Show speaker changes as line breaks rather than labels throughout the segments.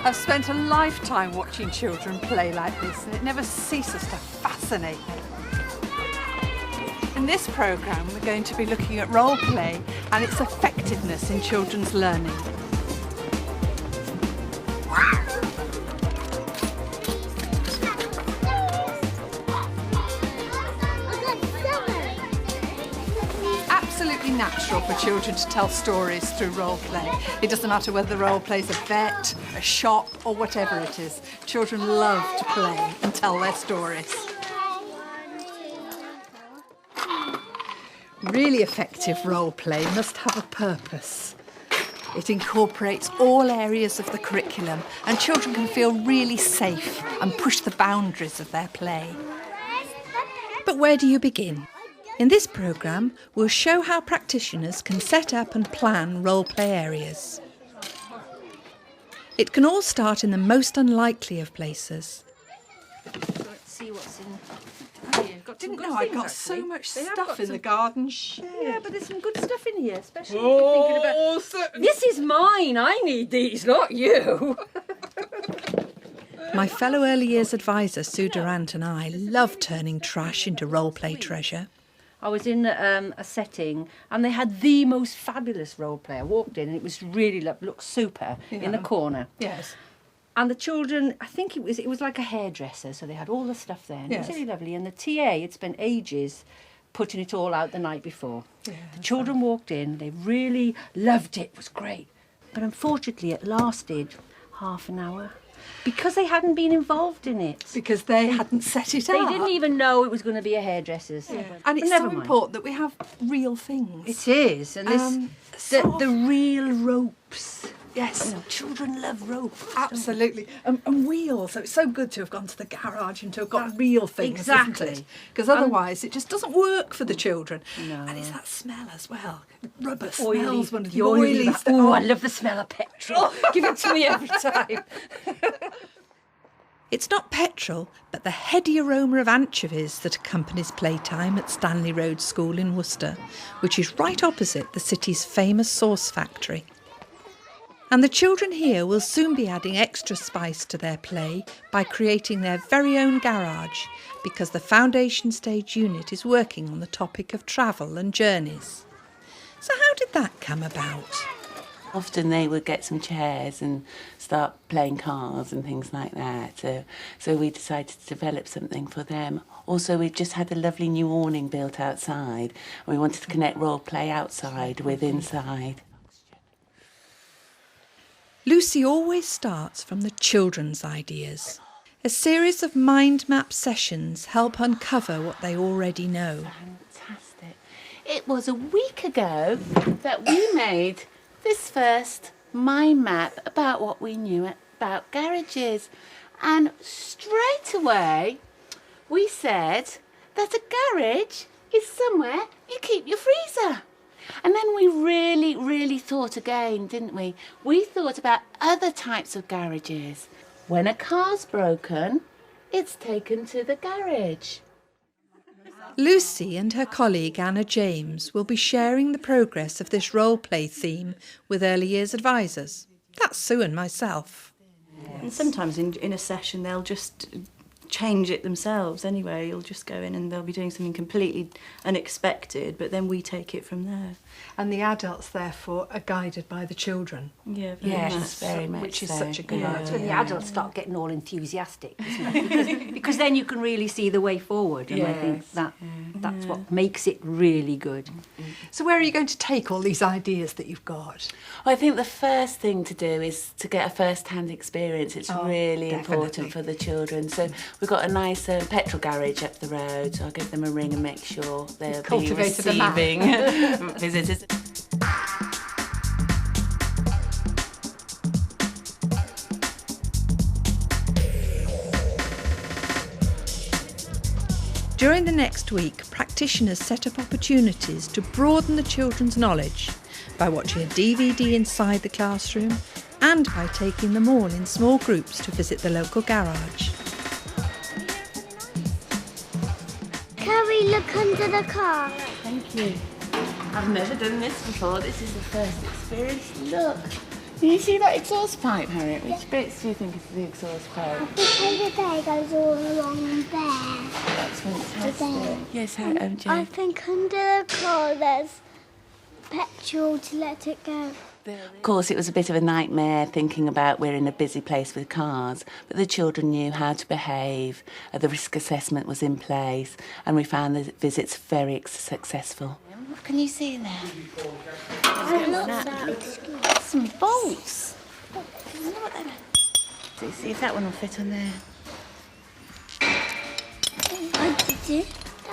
I've spent a lifetime watching children play like this, and it never ceases to fascinate me. In this programme, we're going to be looking at role play and its effectiveness in children's learning. Absolutely natural for children to tell stories through role play. It doesn't matter whether the role play's a vet, a shop, or whatever it is. Children love to play and tell their stories. Really effective role play must have a purpose. It incorporates all areas of the curriculum, and children can feel really safe and push the boundaries of their play.
But where do you begin? In this programme, we'll show how practitioners can set up and plan role play areas. It can all start in the most unlikely of places.
Let's see what's in.
Didn't know I got so much stuff in the garden shed.
Yeah, but there's some good stuff in here, especially if you're thinking about...
Certainly.
This is mine. I need these, not you.
My fellow early years advisor, Sue Durant, and I love turning trash into role play treasure.
I was in a setting and they had the most fabulous role play. I walked in and it was really looked super in the corner.
Yes.
And the children, I think it was like a hairdresser, so they had all the stuff there. And
Yes.
It was really lovely. And the TA had spent ages putting it all out the night before.
Yeah,
the children walked in, they really loved it. It was great. But unfortunately, it lasted half an hour because they hadn't been involved in it.
Because they hadn't set it
They
up.
didn't even know it was going to be a hairdresser's.
Yeah.
But
And it's
never
so
mind.
important that we have real things.
It is. And this, the real ropes.
Yes.
You know, children love ropes.
Absolutely. And wheels. So it's so good to have gone to the garage and to have got real things,
Exactly.
Because otherwise it just doesn't work for the children.
No.
And it's that smell as well. Rubber
Oily,
smells one of the
oily
oily
stuff.
stuff.
Oh, I love the smell of petrol. Give it to me every time.
It's not petrol, but the heady aroma of anchovies that accompanies playtime at Stanley Road School in Worcester, which is right opposite the city's famous sauce factory. And the children here will soon be adding extra spice to their play by creating their very own garage, because the foundation stage unit is working on the topic of travel and journeys. So how did that come about?
Often they would get some chairs and start playing cars and things like that. So we decided to develop something for them. Also, we've just had a lovely new awning built outside. And we wanted to connect role play outside with inside.
Lucy always starts from the children's ideas. A series of mind map sessions help uncover what they already know.
Fantastic. It was a week ago that we made this first mind map about what we knew about garages. And straight away we said that a garage is somewhere you keep your freezer. And then we really thought again, didn't we? We thought about other types of garages. When a car's broken, it's taken to the garage.
Lucy and her colleague Anna James will be sharing the progress of this role play theme with early years advisors. That's Sue and myself.
And sometimes in a session they'll just change it themselves anyway. You'll just go in and they'll be doing something completely unexpected, but then we take it from there.
And the adults, therefore, are guided by the children.
Yeah,
Yes, very much
Which is
so.
such a good
Yeah.
idea.
That's when the adults start getting all enthusiastic, isn't it? Because then you can really see the way forward. And I think that's what makes it really good.
So where are you going to take all these ideas that you've got?
I think the first thing to do is to get a first-hand experience. It's really important for the children. So we've got a nice petrol garage up the road. So I'll give them a ring and make sure they'll be
cultivated a map.
receiving visitors.
During the next week, practitioners set up opportunities to broaden the children's knowledge by watching a DVD inside the classroom and by taking them all in small groups to visit the local garage.
Can we look under the car?
Thank you. I've never done this before. This is the first experience. Look, You see that exhaust pipe, Harriet? Which bits do you think is the exhaust pipe?
The day goes all along there.
That's fantastic. Yes, MJ.
I think under the car there's petrol to let it go.
Of course, it was a bit of a nightmare thinking about we're in a busy place with cars, but the children knew how to behave. The risk assessment was in place, and we found the visits very successful. What can you see in there? Some bolts. I wonder what they're... Do you see if that one will fit on there?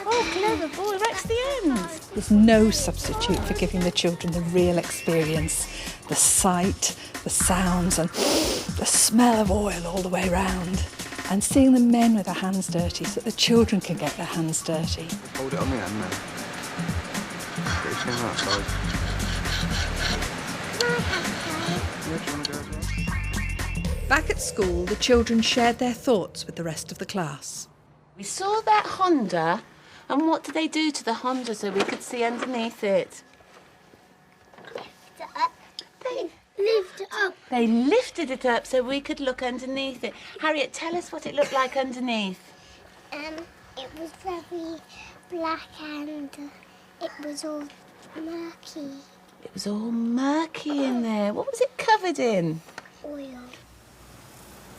Oh, clever boy, right to the end.
There's no substitute for giving the children the real experience, the sight, the sounds and the smell of oil all the way round. And seeing the men with their hands dirty so that the children can get their hands dirty.
Hold it on me, hand, mate. Put your chin outside. Yeah, do you want to go as well?
Back at school, the children shared their thoughts with the rest of the class.
We saw that Honda, and what did they do to the Honda so we could see underneath it?
Lift it up.
They lifted it up so we could look underneath it. Harriet, tell us what it looked like underneath.
It was very black and it was all murky.
It was all murky in there. What was it covered in?
Oil.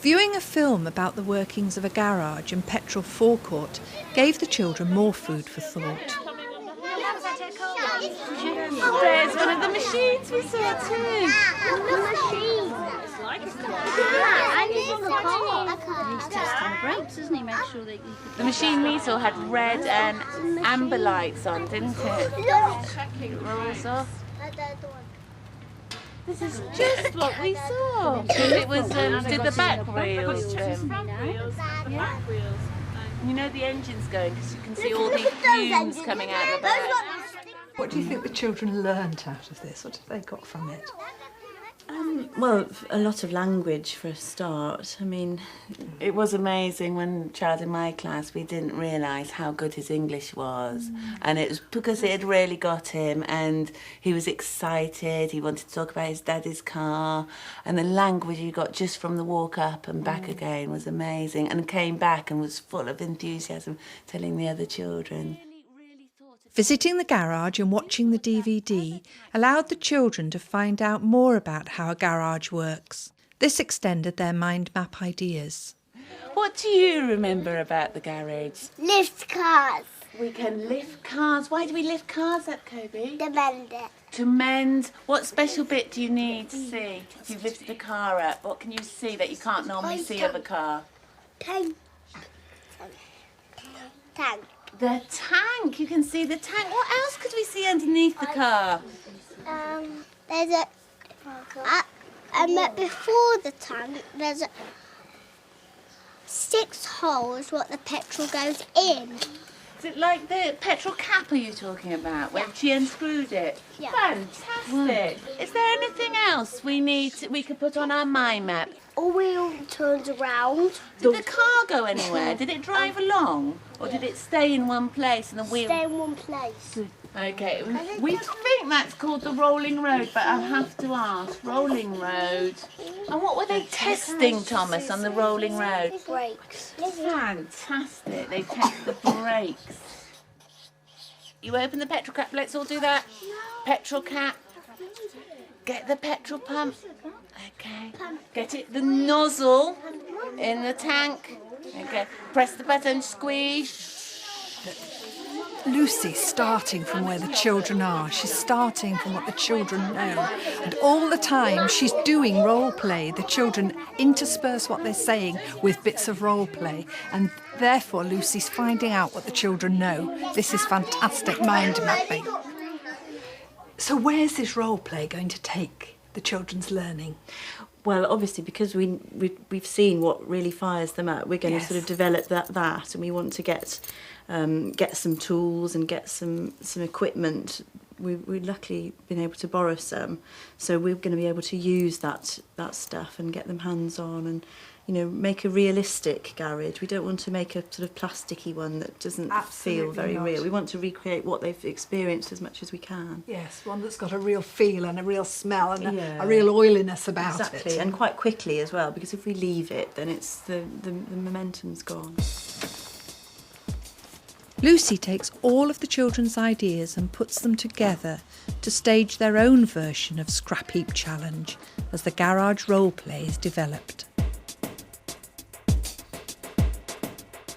Viewing a film about the workings of a garage and petrol forecourt gave the children more food for thought.
There's one of the machines we saw too.
The machine.
He's testing the brakes, isn't he? Make sure that
The machine we saw had red and amber lights on, didn't it? Rolls off. This is just what we saw. It was, did the back wheels trim? You know the engine's going because you can see all these fumes coming out of the back.
What do you think the children learnt out of this? What have they got from it?
Well, a lot of language for a start. I mean,
It was amazing when child in my class, we didn't realise how good his English was. And it was because it had really got him and he was excited. He wanted to talk about his daddy's car. And the language he got just from the walk up and back again was amazing. And came back and was full of enthusiasm, telling the other children.
Visiting the garage and watching the DVD allowed the children to find out more about how a garage works. This extended their mind map ideas.
What do you remember about the garage?
Lift cars.
We can lift cars. Why do we lift cars up, Kobe?
To mend it.
To mend. What special bit do you need to see? If you've lifted a car up, what can you see that you can't normally see of a car?
Tank. Tank.
The tank. You can see the tank. What else could we see underneath the car?
There's a... before the tank, there's 6 holes what the petrol goes in.
Is it like the petrol cap are you talking about, when she unscrewed it?
Yeah.
Fantastic. Is there anything else we could put on our mind map?
A wheel turns around.
Did the car go anywhere? Did it drive along? Or did it stay in one place and the wheel...
Stay in one place.
Okay, we think that's called the rolling road, but I'll have to ask. Rolling road. And what were they testing, Thomas, on the rolling road?
Brakes.
Fantastic. They test the brakes. You open the petrol cap. Let's all do that. Petrol cap. Get the petrol pump. Okay. Get it. The nozzle in the tank. Okay. Press the button. Squeeze.
Lucy's starting from where the children are. She's starting from what the children know. And all the time she's doing role play. The children intersperse what they're saying with bits of role play. And therefore Lucy's finding out what the children know. This is fantastic mind mapping. So where's this role play going to take the children's learning?
well, obviously, because we've seen what really fires them up, we're going to sort of develop that, and we want to get some tools and get some equipment. We've luckily been able to borrow some, so we're going to be able to use that stuff and get them hands on make a realistic garage. We don't want to make a sort of plasticky one that doesn't feel very real. We want to recreate what they've experienced as much as we can.
Yes, one that's got a real feel and a real smell and a real oiliness about it.
Exactly, and quite quickly as well, because if we leave it, then it's the momentum's gone.
Lucy takes all of the children's ideas and puts them together to stage their own version of Scrap Heap Challenge as the garage role play is developed.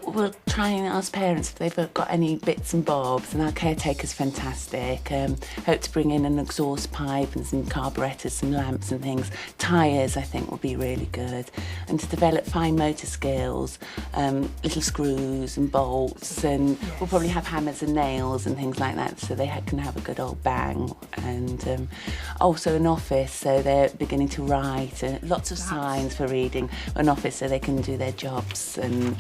We'll try and ask parents if they've got any bits and bobs, and our caretaker's fantastic. Hope to bring in an exhaust pipe and some carburettors, some lamps and things. Tyres, I think, will be really good. And to develop fine motor skills, little screws and bolts, and we'll probably have hammers and nails and things like that, so they can have a good old bang. And also an office, so they're beginning to write, lots of signs for reading. An office so they can do their jobs and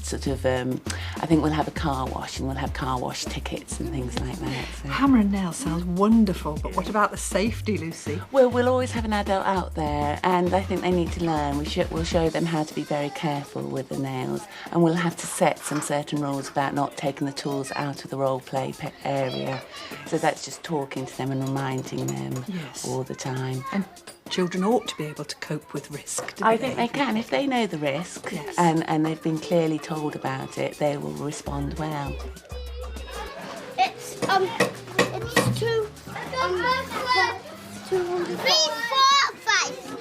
sort of, I think we'll have a car wash, and we'll have car wash tickets and things like that. So.
Hammer and nail sounds wonderful, but what about the safety, Lucy?
Well, we'll always have an adult out there, and I think they need to learn. We'll show them how to be very careful with the nails, and we'll have to set some certain rules about not taking the tools out of the role play area. So that's just talking to them and reminding them all the time.
And children ought to be able to cope with risk.
I think they can. If they know the risk and they've been clearly told about it, they will respond well.
It's 200. 3, 4, 5.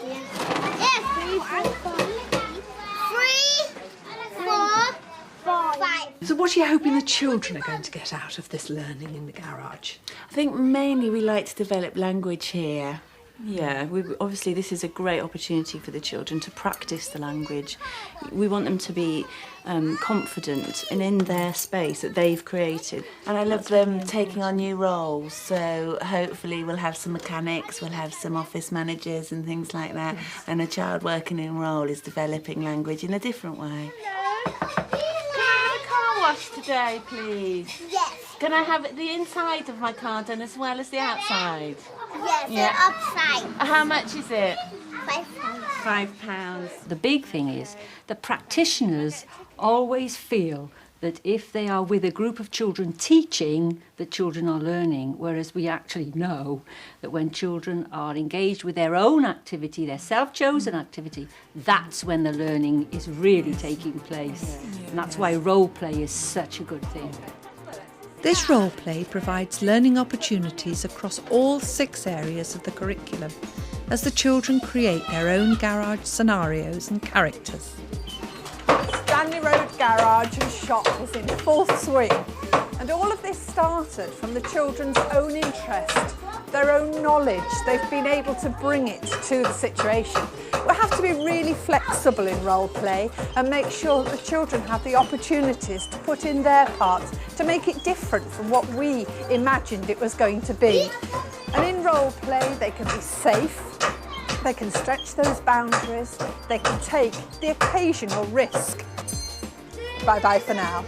Yes, 3, 4, 5.
So what are you hoping the children are going to get out of this learning in the garage?
I think mainly we like to develop language here.
Yeah, obviously this is a great opportunity for the children to practice the language. We want them to be confident and in their space that they've created.
And I love them taking on new roles, so hopefully we'll have some mechanics, we'll have some office managers and things like that, and a child working in a role is developing language in a different way. Can I have a car wash today, please?
Yes.
Can I have the inside of my car done as well as the outside?
Yes, the outside.
How much is it?
£5.
£5.
The big thing is that practitioners always feel that if they are with a group of children teaching, that children are learning, whereas we actually know that when children are engaged with their own activity, their self-chosen activity, that's when the learning is really taking place. And that's why role play is such a good thing.
This role play provides learning opportunities across all 6 areas of the curriculum as the children create their own garage scenarios and characters.
Stanley Road Garage and Shop is in full swing, and all of this started from the children's own interest, their own knowledge. They've been able to bring it to the situation. We have to be really flexible in role play and make sure that the children have the opportunities to put in their part to make it different from what we imagined it was going to be. And in role play they can be safe, they can stretch those boundaries, they can take the occasional risk. Bye-bye for now.